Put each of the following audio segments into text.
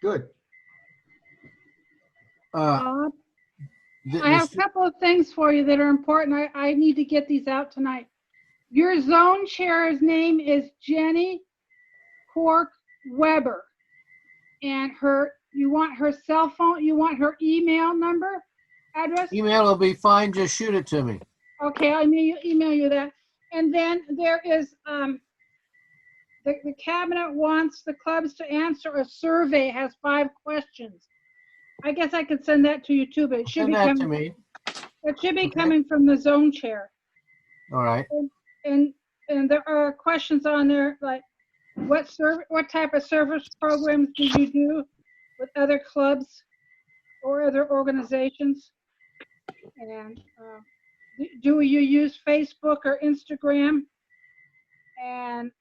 Good. I have a couple of things for you that are important. I need to get these out tonight. Your zone chair's name is Jenny Cork Weber. And you want her cell phone, you want her email number, address? Email will be fine, just shoot it to me. Okay, I'll email you that. And then there is, the cabinet wants the clubs to answer a survey, it has 5 questions. I guess I could send that to you too, but it should Send be that coming. to me. It should be Okay. coming from the zone chair. All right. And there are questions on there like, what type of service programs do you do with other clubs or other organizations? And do you use Facebook or Instagram? And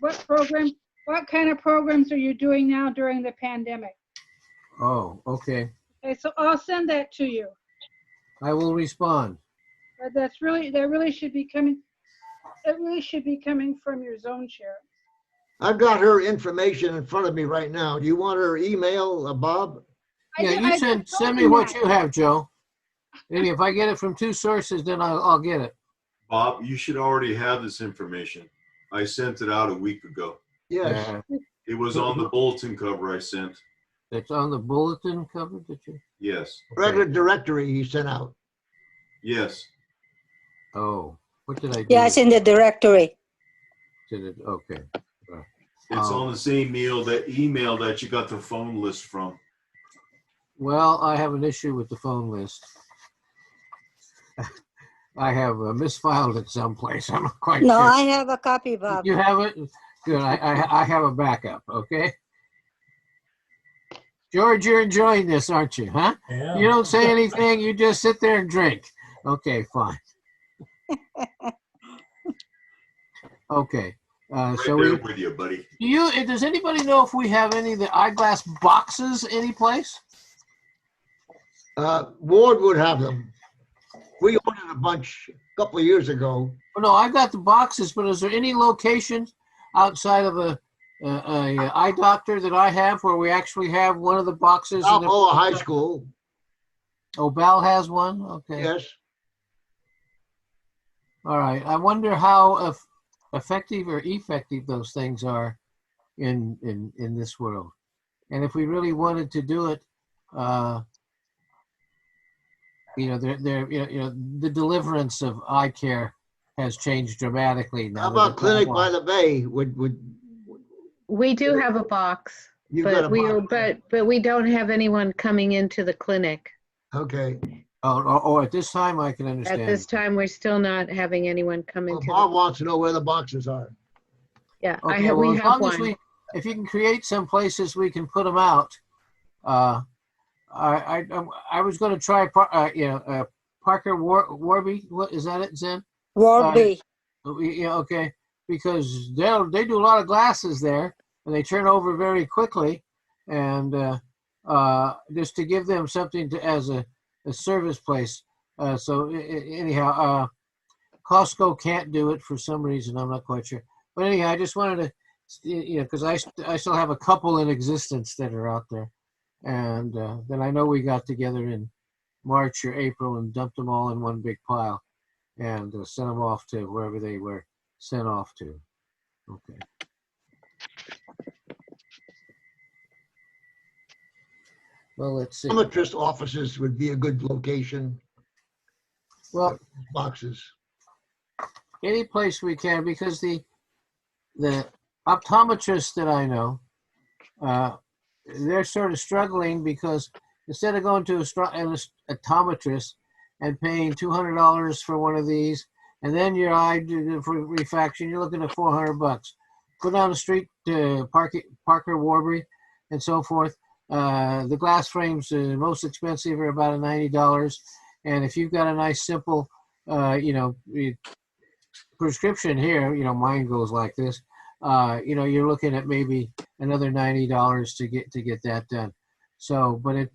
what kind of programs are you doing now during the pandemic? Oh, okay. Okay, so I'll send that to you. I will respond. But that really should be coming. It really should be coming from your zone chair. I've got her information in front of me right now. Do you want her email, Bob? Yeah, you send me what you have, Joe. And if I get it from 2 sources, then I'll get it. Bob, you should already have this information. I sent it out a week ago. Yes. It was on the bulletin cover I sent. It's on the bulletin cover, did you? Yes. Regular directory he sent out. Yes. Oh, what did I do? Yeah, it's in the directory. Did it? Okay. It's on the same email that you got the phone list from. Well, I have an issue with the phone list. I have misfiled it someplace. I'm not quite No, sure. I have a copy, Bob. You have it? Good. I have a backup, okay? George, you're enjoying this, aren't you, huh? Yeah. You don't say anything, you just sit there and drink. Okay, fine. Okay. Right So there with you, buddy. does anybody know if we have any of the eyeglass boxes anyplace? Ward would have them. We ordered a bunch a couple of years ago. Oh, no, I got the boxes, but is there any location outside of a eye doctor that I have where we actually have one of the boxes? Balboa High School. Oh, Bal has one? Okay. Yes. All right. I wonder how effective or effective those things are in this world. And if we really wanted to do it, the deliverance of eye care has changed dramatically now. How about Clinic by the Bay? Would We do have a box, you got a box? but we don't have anyone coming into the clinic. Okay. Oh, at this time I can understand. At this time, we're still not having anyone come Well, into Bob the, wants to know where the boxes are. yeah, Okay, we as have long as one. if you can create some places we can put them out. I was going to try, Parker Warby. What is that? It Zen? Warby. Yeah, okay, because they do a lot of glasses there, and they turn over very quickly, and just to give them something as a service place. Anyhow, Costco can't do it for some reason. I'm not quite sure. But anyhow, I just wanted to, because I still have a couple in existence that are out there. And then I know we got together in March or April and dumped them all in one big pile and sent them off to wherever they were sent off to. Okay. Well, let's see. Optometrist offices would be a good location. Well, Boxes. any place we can, because the optometrists that I know, they're sort of struggling because instead of going to an optometrist and paying $200 for one of these, and then your eye for refraction, you're looking at $400. Go down the street to Parker Warby and so forth. The glass frames, most expensive, are about $90. And if you've got a nice, simple, prescription here, mine goes like this. You're looking at maybe another $90 to get that done. So, but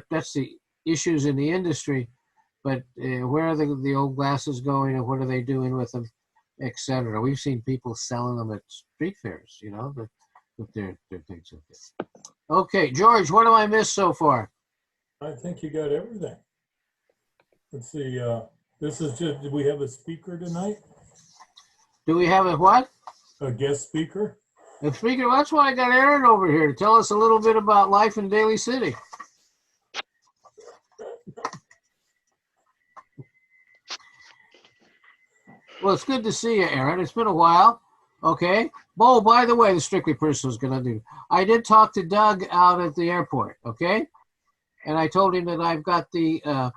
that's the issues in the industry. But where are the old glasses going, and what are they doing with them? etc. We've seen people selling them at street fairs, with their things like this. Okay, George, what have I missed so far? I think you got everything. Let's see, this is just, do we have a speaker tonight? Do we have a what? A guest speaker? A speaker? That's why I got Aaron over here to tell us a little bit about life in Daly City. Well, it's good to see you, Aaron. It's been a while. Okay. Oh, by the way, the Strictly Personal is going to do. I did talk to Doug out at the airport, okay? And I told him that I've got an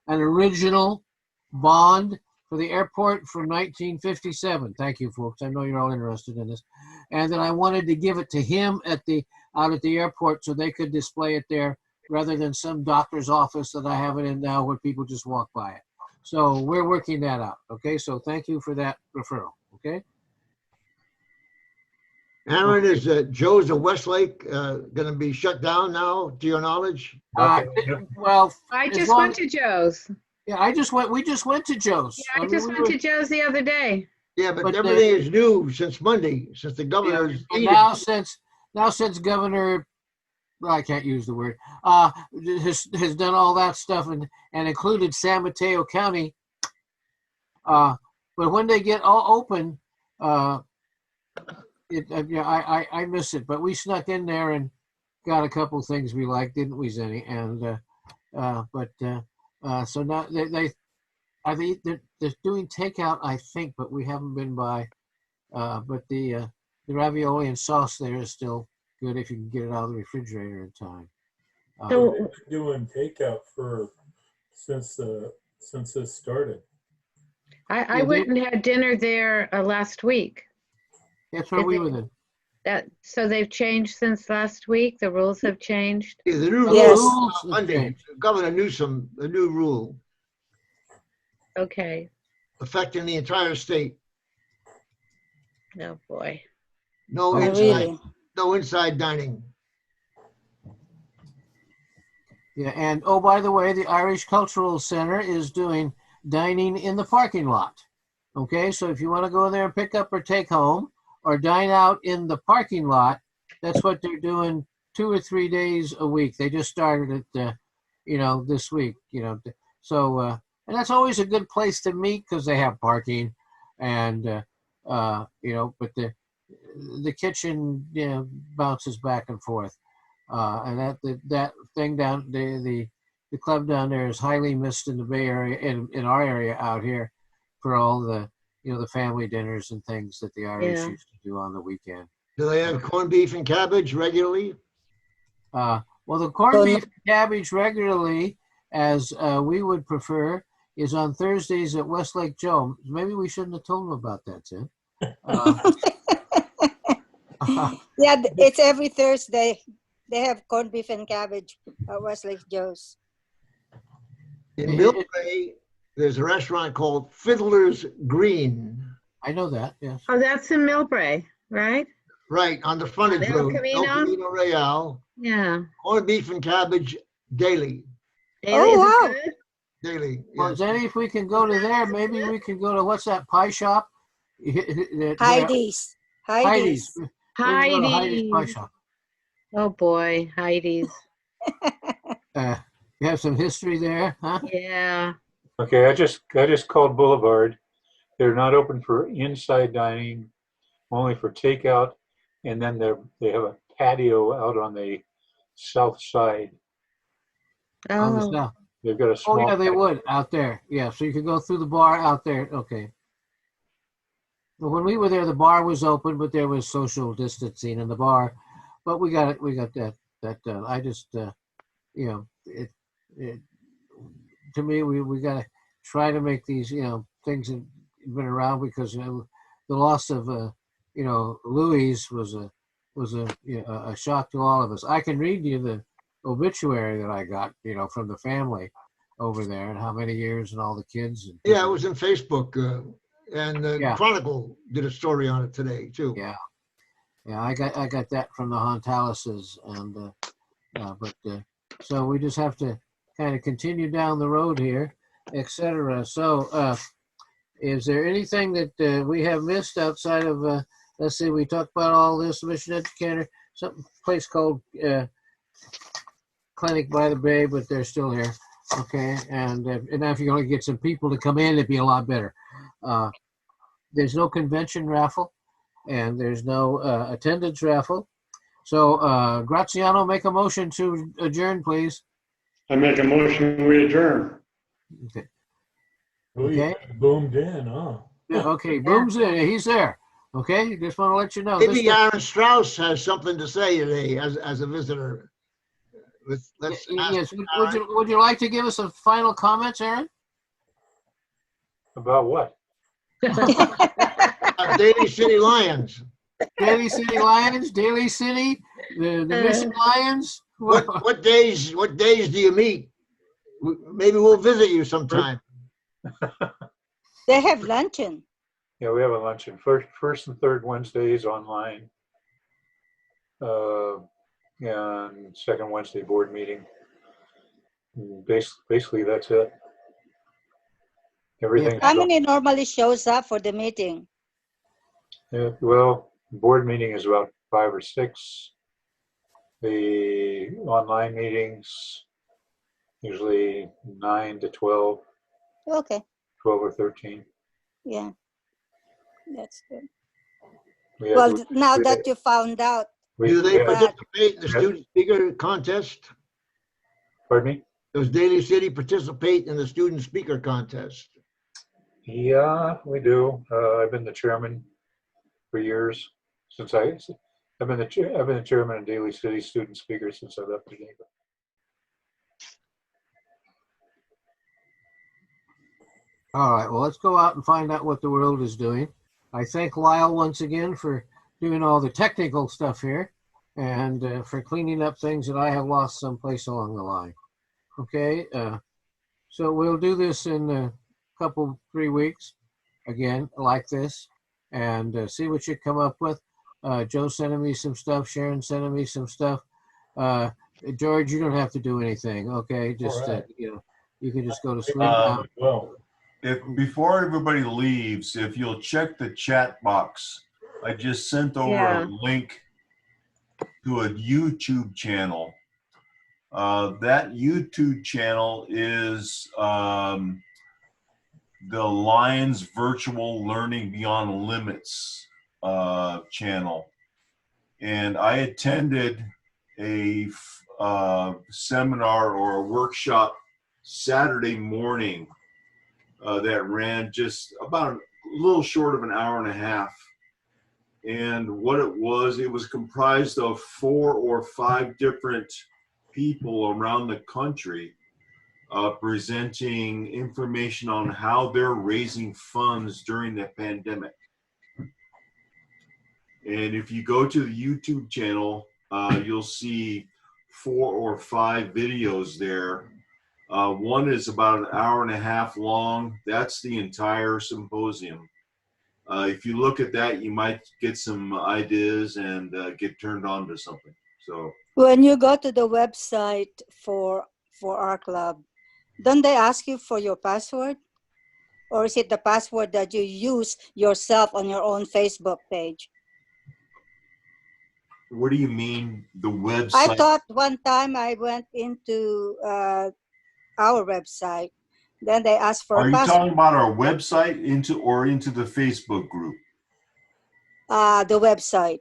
original bond for the airport from 1957. Thank you, folks. I know you're all interested in this. And that I wanted to give it to him out at the airport so they could display it there rather than some doctor's office that I have it in now where people just walk by it. So we're working that out. Okay. So thank you for that referral. Okay. Aaron, is Joe's of Westlake going to be shut down now, to your knowledge? Well, I just went to Joe's. Yeah, we just went to Joe's. Yeah, I just went to Joe's the other day. Yeah, but everything is new since Monday, since the governor's and now since Governor, well, I can't use the word, has done all that stuff and included San Mateo County. But when they get all open, I miss it. But we snuck in there and got a couple things we liked, didn't we, Zenny? And so now they're doing takeout, I think, but we haven't been by. But the ravioli and sauce there is still good if you can get it out of the refrigerator in time. So- We've been doing takeout since this started. I went and had dinner there last week. That's where we were then. So they've changed since last week? The rules have changed? Yeah, the new Yes. rules Monday. Governor Newsom, the new rule Okay. affecting the entire state. Oh, boy. No Oh, inside, really? no inside dining. Yeah, and oh, by the way, the Irish Cultural Center is doing dining in the parking lot. Okay, so if you want to go there and pick up or take home or dine out in the parking lot, that's what they're doing 2 or 3 days a week. They just started it, this week, So, and that's always a good place to meet because they have parking and, but the kitchen, bounces back and forth. And that thing down, the club down there is highly missed in the Bay Area, in our area out here, for all the the family dinners and things that the Irish Yeah. used to do on the weekend. Do they have corned beef and cabbage regularly? Well, the corned beef and cabbage regularly, as we would prefer, is on Thursdays at Westlake Joe. Maybe we shouldn't have told them about that, Tim. Yeah, it's every Thursday. They have corned beef and cabbage at Westlake Joe's. In Millbrae, there's a restaurant called Fiddler's Green. I know that, yes. Oh, that's in Millbrae, right? Right, on the frontage El road. Camino? El Camino Real. Yeah. Corned beef and cabbage daily. Daily, is it wow. good? Daily. Well, Yes. Jenny, if we can go to there, maybe we can go to, what's that pie shop? Heidi's. Heidi's. We can go to Heidi's. pie shop. Oh, boy, Heidi's. You have some history there, huh? Yeah. Okay, I just called Boulevard. They're not open for inside dining, only for takeout, and then they have a patio out on the south side. On the Oh, south. They've got a Oh, small. yeah, they patio. would out there. Yeah, so you could go through the bar out there. Okay. Well, when we were there, the bar was open, but there was social distancing in the bar. But we got it. We got that done. I just, to me, we got to try to make these, things that have been around because the loss of, Louis was a shock to all of us. I can read you the obituary that I got, from the family over there and how many years and all the kids. And Yeah, it was in Facebook. And the Yeah. Chronicle did a story on it today, too. Yeah. Yeah, I got that from the Hontalises, and so we just have to kind of continue down the road here, etc. So Is there anything that we have missed outside of, let's see, we talked about all this, mission educator, some place called Clinic by the Bay, but they're still here. Okay, and now if you're going to get some people to come in, it'd be a lot better. There's no convention raffle, and there's no attendance raffle. So, Graziano, make a motion to adjourn, please. I make a motion, we adjourn. Okay. Oh, you boomed in, huh? Yeah, okay, Boom's in. He's there. Okay, just want to let you know. Maybe Aaron Strauss has something to say today as a visitor. Let's ask yes. Would you like to give us some final comments, Aaron? About what? Daly City Lions. Daly City Lions, Daly City, the Mission Lions. What days do you meet? Maybe we'll visit you sometime. They have luncheon. Yeah, we have a luncheon. First and third Wednesdays online. And second Wednesday board meeting. Basically, that's it. Everything. How many normally shows up for the meeting? Yeah, well, board meeting is about 5 or 6. The online meetings usually 9 to 12, Okay, 12 or 13. yeah, that's good. We Well, have- now we- that you found out, Do they we have- participate in the student speaker contest? Pardon me? Does Daly City participate in the student speaker contest? Yeah, we do. I've been the chairman for years since I've been the chairman of Daly City Student Speaker since I left Geneva. All right, well, let's go out and find out what the world is doing. I thank Lyle once again for doing all the technical stuff here and for cleaning up things that I have lost someplace along the line. Okay, so we'll do this in a couple, 3 weeks again, like this, and see what you come up with. Joe sending me some stuff, Sharon sending me some stuff. George, you don't have to do anything, okay? Just, All right. you can just go to sleep now. Well, Before everybody leaves, if you'll check the chat box, I just sent over Yeah. a link to a YouTube channel. That YouTube channel is the Lions Virtual Learning Beyond Limits channel. And I attended a seminar or a workshop Saturday morning that ran just about a little short of an hour and a half. And what it was comprised of 4 or 5 different people around the country presenting information on how they're raising funds during the pandemic. And if you go to the YouTube channel, you'll see 4 or 5 videos there. One is about an hour and a half long. That's the entire symposium. If you look at that, you might get some ideas and get turned on to something. So when you go to the website for our club, don't they ask you for your password? Or is it the password that you use yourself on your own Facebook page? what do you mean the website? I thought one time I went into our website, then they asked for Are a you password. talking about our website into the Facebook group? The website.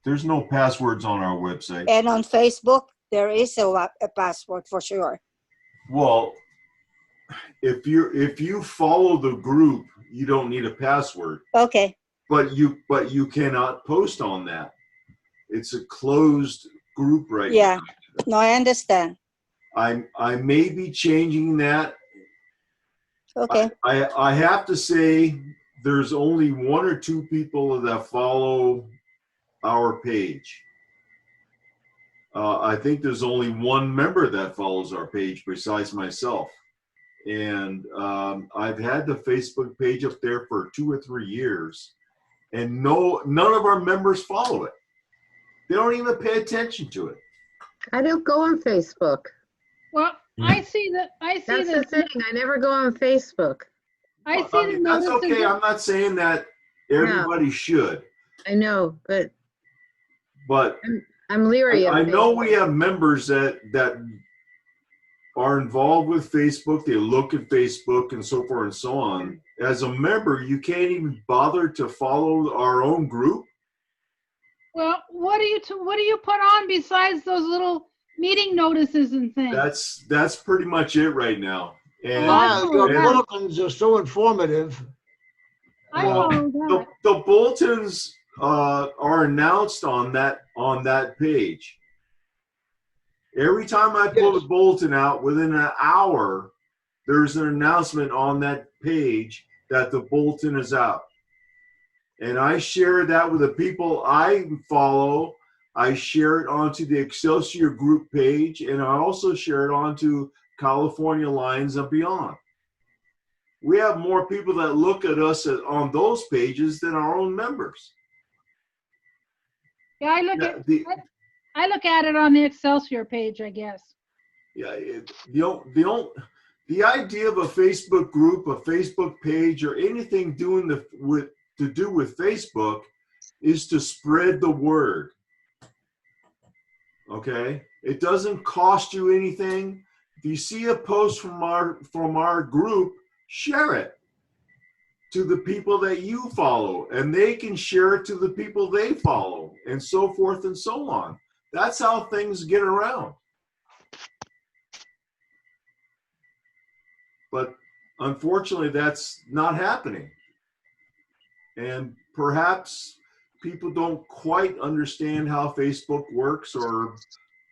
There's no passwords on our website. And on Facebook, there is a password for sure. Well, if you follow the group, you don't need a password. Okay. But you cannot post on that. It's a closed group right Yeah. now. No, I understand. I may be changing that. Okay. I have to say there's only 1 or 2 people that follow our page. I think there's only 1 member that follows our page besides myself. And I've had the Facebook page up there for 2 or 3 years, and none of our members follow it. They don't even pay attention to it. I don't go on Facebook. Well, I see that, That's the thing. I never go on Facebook. I I see the mean, that's notices. okay. I'm not saying that everybody should, I know, but but I'm leery of I know Facebook. we have members that are involved with Facebook. They look at Facebook and so forth and so on. As a member, you can't even bother to follow our own group. Well, what do you put on besides those little meeting notices and things? That's pretty much it right now. And I follow The that. bulletins are so informative. I well, follow that. the bulletins are announced on that page. Every time I pull Yes. a bulletin out, within an hour, there's an announcement on that page that the bulletin is out. And I share that with the people I follow. I share it onto the Excelsior group page, and I also share it onto California Lions and Beyond. We have more people that look at us on those pages than our own members. Yeah, I look at it on the Excelsior page, I guess. Yeah, the idea of a Facebook group, a Facebook page, or anything to do with Facebook is to spread the word. Okay, it doesn't cost you anything. If you see a post from our group, share it to the people that you follow, and they can share it to the people they follow, and so forth and so on. That's how things get around. But unfortunately, that's not happening. And perhaps people don't quite understand how Facebook works, or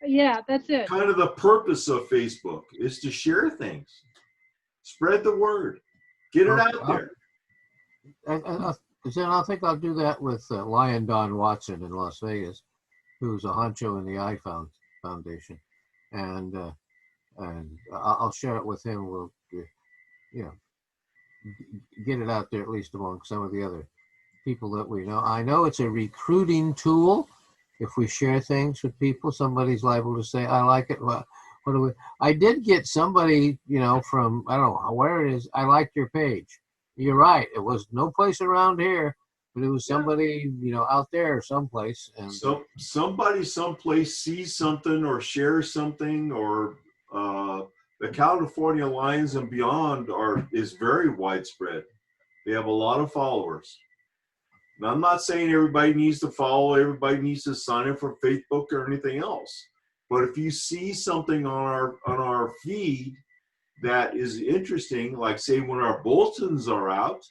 Yeah, that's it. kind of the purpose of Facebook is to share things, spread the word, get it out there. I think I'll do that with Lion Don Watson in Las Vegas, who's a honcho in the Foundation, and I'll share it with him. We'll, get it out there at least among some of the other people that we know. I know it's a recruiting tool. If we share things with people, somebody's liable to say, "I like it." What do we? I did get somebody, from I don't know where it is. I liked your page. You're right. It was no place around here, but it was somebody, out there someplace. And So somebody someplace sees something or shares something, or the California Lions and Beyond is very widespread. They have a lot of followers. Now, I'm not saying everybody needs to follow, everybody needs to sign up for Facebook or anything else. But if you see something on our feed that is interesting, like say when our bulletins are out,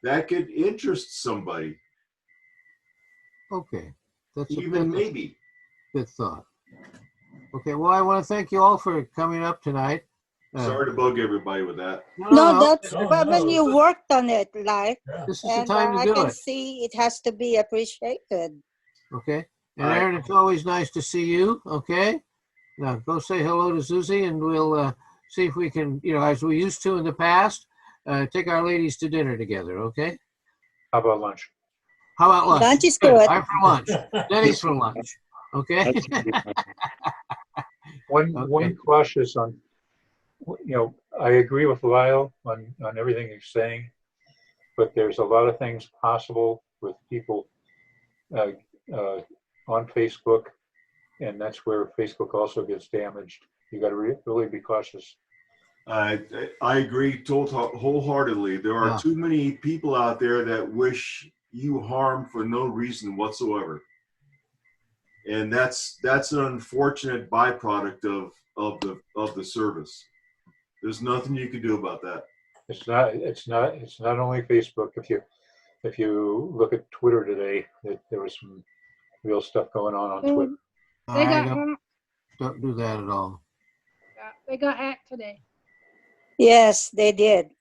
that could interest somebody. okay, that's Maybe. Good thought. Okay, well, I want to thank you all for coming up tonight. Sorry to bug everybody with that. But when you worked on it, this is the time to I do can it. see it has to be appreciated. Okay, and Aaron, it's always nice to see you. Okay, now go say hello to Susie, and we'll see if we can, as we used to in the past, take our ladies to dinner together. Okay. How about lunch? How about lunch? Lunch is good. I'm for lunch. Denny's for lunch. Okay. One cautious on, I agree with Lyle on everything he's saying, but there's a lot of things possible with people on Facebook, and that's where Facebook also gets damaged. You got to really be cautious. I agree wholeheartely. There are too many people out there that wish you harm for no reason whatsoever, and that's an unfortunate byproduct of the service. There's nothing you can do about that. It's not only Facebook. If you look at Twitter today, there was some real stuff going on Twitter. Don't do that at all. They got hacked today. Yes, they did.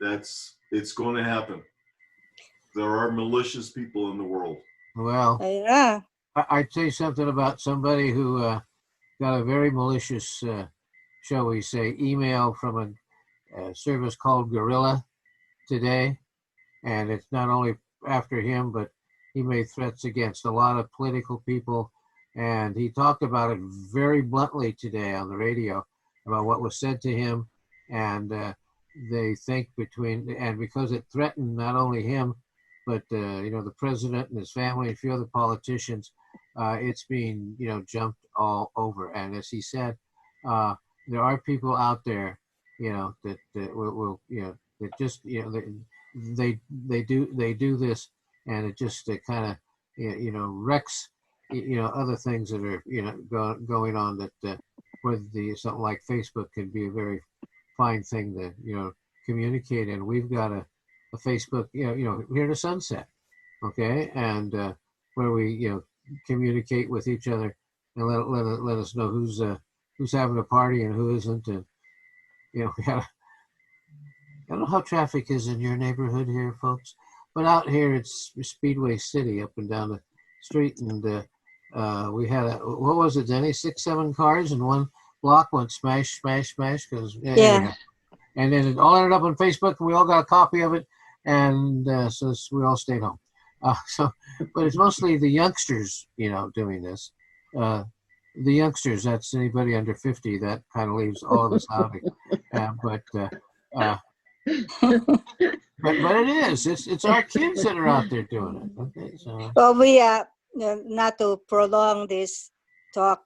It's going to happen. There are malicious people in the world. Well, yeah. I'd say something about somebody who got a very malicious, shall we say, email from a service called Gorilla today. And it's not only after him, but he made threats against a lot of political people. And he talked about it very bluntly today on the radio about what was said to him. and they think and because it threatened not only him, but the president and his family and a few other politicians, it's being jumped all over. And as he said, there are people out there, that will that just they do this, and it just kind of wrecks other things that are going on, that whether something like Facebook can be a very fine thing to communicate. And we've got a Facebook here to Sunset, okay, and where we communicate with each other and let us know who's having a party and who isn't. And we got I don't know how traffic is in your neighborhood here, folks, but out here it's Speedway City up and down the street, and we had what was it, Denny? 6, 7 cars in one block went smash, smash, smash. Because and then it all ended up on Facebook, and we all got a copy of it, and so we all stayed home. But it's mostly the youngsters, doing this. The youngsters, that's anybody under 50. That kind of leaves all of us out. But it is. It's our kids that are out there doing it. Okay, so. Well, we not to prolong this talk.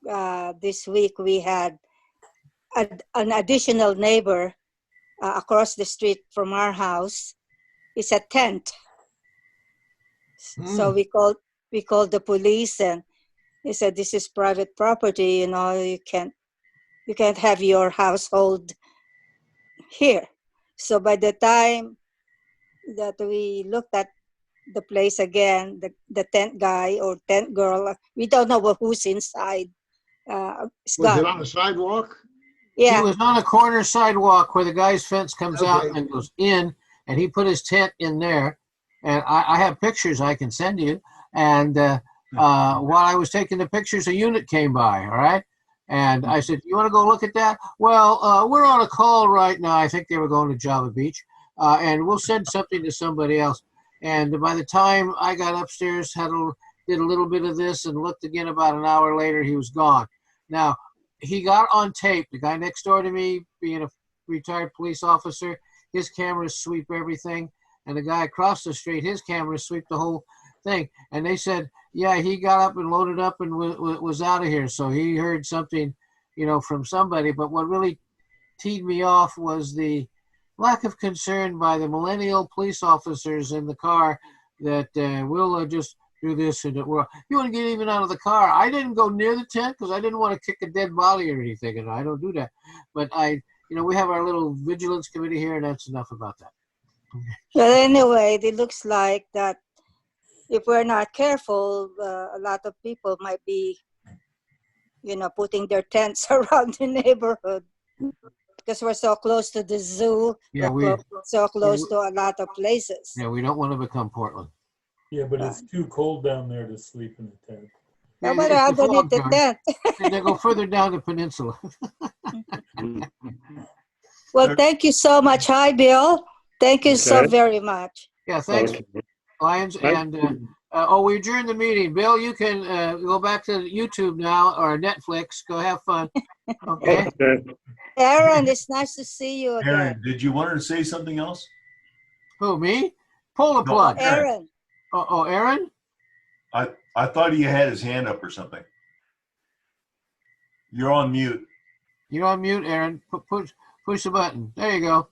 This week we had an additional neighbor across the street from our house. It's a tent. So we called the police, and he said, "This is private property. You can't have your household here." So by the time that we looked at the place again, the tent guy or tent girl, we don't know who's inside. Was it on the sidewalk? Yeah. It was on a corner sidewalk where the guy's fence comes out and goes in, and he put his tent in there. And I have pictures I can send you. And while I was taking the pictures, a unit came by, all right? And I said, "You want to go look at that?" "Well, we're on a call right now." I think they were going to Java Beach. "And we'll send something to somebody else." And by the time I got upstairs, did a little bit of this and looked again about an hour later, he was gone. Now, he got on tape. The guy next door to me, being a retired police officer, his cameras sweep everything. And the guy across the street, his cameras sweep the whole thing. And they said, yeah, he got up and loaded up and was out of here. So he heard something, from somebody. But what really teed me off was the lack of concern by the millennial police officers in the car that we'll just do this. And you want to get even out of the car. I didn't go near the tent because I didn't want to kick a dead body or anything. And I don't do that. But we have our little vigilance committee here, and that's enough about that. But anyway, it looks like that if we're not careful, a lot of people might be, putting their tents around the neighborhood because we're so close to the zoo. Yeah, we're so close to a lot of places. Yeah, we don't want to become Portland. Yeah, but it's too cold down there to sleep in the tent. How about underneath the tent? They go further down the peninsula. Well, thank you so much. Hi, Bill. Thank you so very much. Yeah, thanks, Lions. And we adjourned the meeting. Bill, you can go back to YouTube now or Netflix. Go have fun. Okay. Aaron, it's nice to see you again. Aaron, did you want her to say something else? Who, me? Pull the plug. Aaron. Oh, Aaron? I thought he had his hand up or something. You're on mute. You're on mute, Aaron. Push the button. There you go.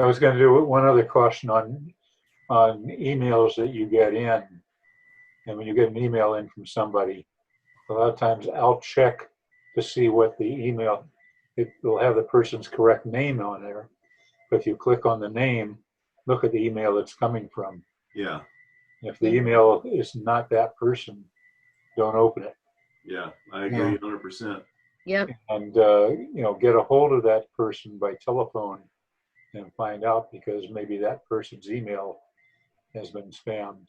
I was going to do one other caution on emails that you get in. And when you get an email in from somebody, a lot of times I'll check to see what the email, it will have the person's correct name on there. But if you click on the name, look at the email it's coming from. Yeah. If the email is not that person, don't open it. Yeah, I agree 100%. Yep. And, get a hold of that person by telephone and find out, because maybe that person's email has been spammed.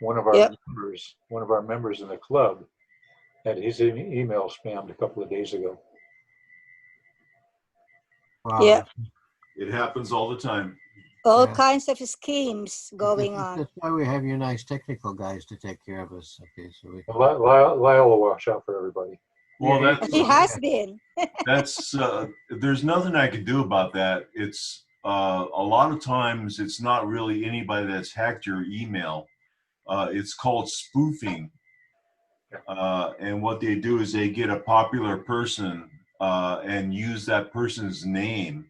One of our members in the club had his email spammed a couple of days ago. Wow. Yeah. It happens all the time. All kinds of schemes going on. That's why we have you nice technical guys to take care of us. Okay, so Lyle will watch out for everybody. Well, Yeah, that's He has been. that's there's nothing I can do about that. It's a lot of times it's not really anybody that's hacked your email. It's called spoofing. And what they do is they get a popular person and use that person's name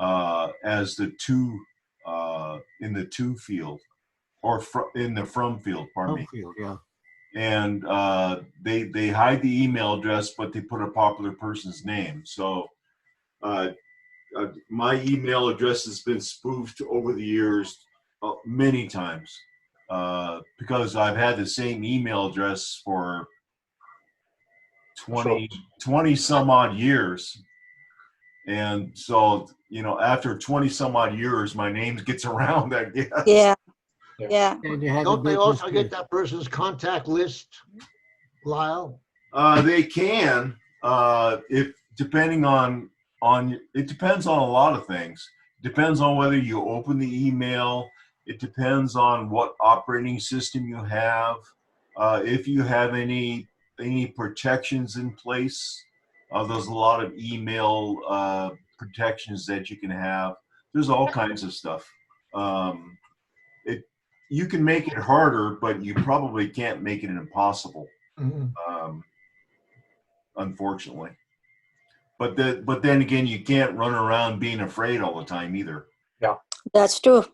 as the to in the to field or in the from field, pardon me. Homefield, yeah. And they hide the email address, but they put a popular person's name. So my email address has been spoofed over the years many times because I've had the same email address for 20 some odd years. And so, after 20 some odd years, my name gets around, I guess. Yeah. Yeah. And you had the Don't they business also get too. that person's contact list, Lyle? They can, if depending on it depends on a lot of things. It depends on whether you open the email. It depends on what operating system you have. If you have any protections in place, there's a lot of email protections that you can have. There's all kinds of stuff. It You can make it harder, but you probably can't make it impossible. Mhm. Unfortunately. But then again, you can't run around being afraid all the time either. That's true.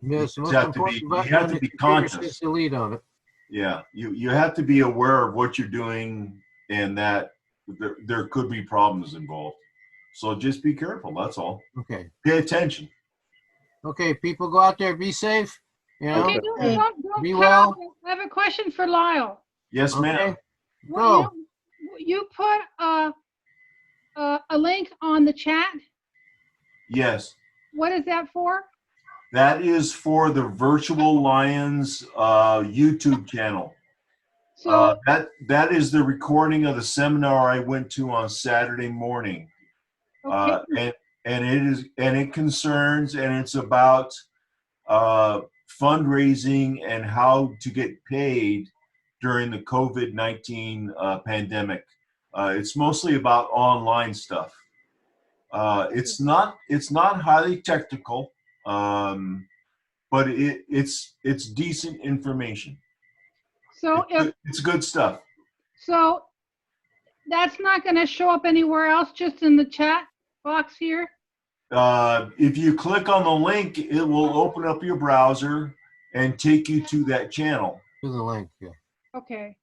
Yes, the You most have to be important button on your be computer conscious. says delete on it. Yeah, you have to be aware of what you're doing and that there could be problems involved. So just be careful. That's all. Okay. Pay attention. Okay, people go out there, be safe. You know, Okay, don't be cut well. off. I have a question for Lyle. Yes, Okay. ma'am. Well, you put a link on the chat. Yes. What is that for? That is for the Virtual Lions YouTube channel. So, That is the recording of the seminar I went to on Saturday morning. okay, And it concerns and it's about fundraising and how to get paid during the COVID-19 pandemic. It's mostly about online stuff. It's not highly technical, but it's decent information. so It's good stuff. so that's not going to show up anywhere else, just in the chat box here. If you click on the link, it will open up your browser and take you to that channel. To the link, yeah. Okay,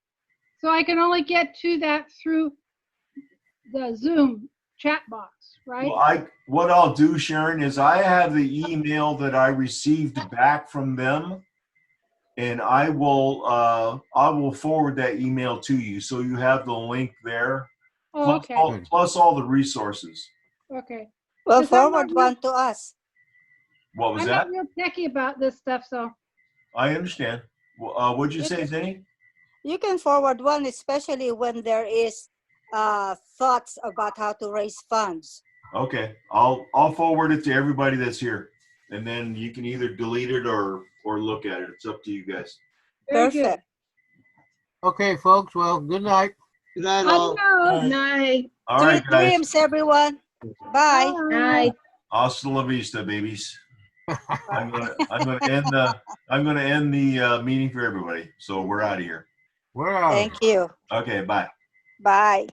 so I can only get to that through the Zoom chat box, right? Well, what I'll do, Sharon, is I have the email that I received back from them, and I will forward that email to you, so you have the link there, Oh, okay, plus all the resources. okay. Well, 'Cause I'm forward not one to us. What was I'm that? not real techie about this stuff, so. I understand. Well, what'd you say, Zenny? You can forward one, especially when there is thoughts about how to raise funds. Okay, I'll forward it to everybody that's here, and then you can either delete it or look at it. It's up to you guys. Very good. Perfect. Okay, folks. Well, good night. Good night, all. Adios. Night. All Sweet right, guys. dreams, everyone. Bye. Night. Hasta la vista, babies. I'm gonna end the meeting for everybody. So we're out of here. We're out. Thank you. Okay, bye. Bye.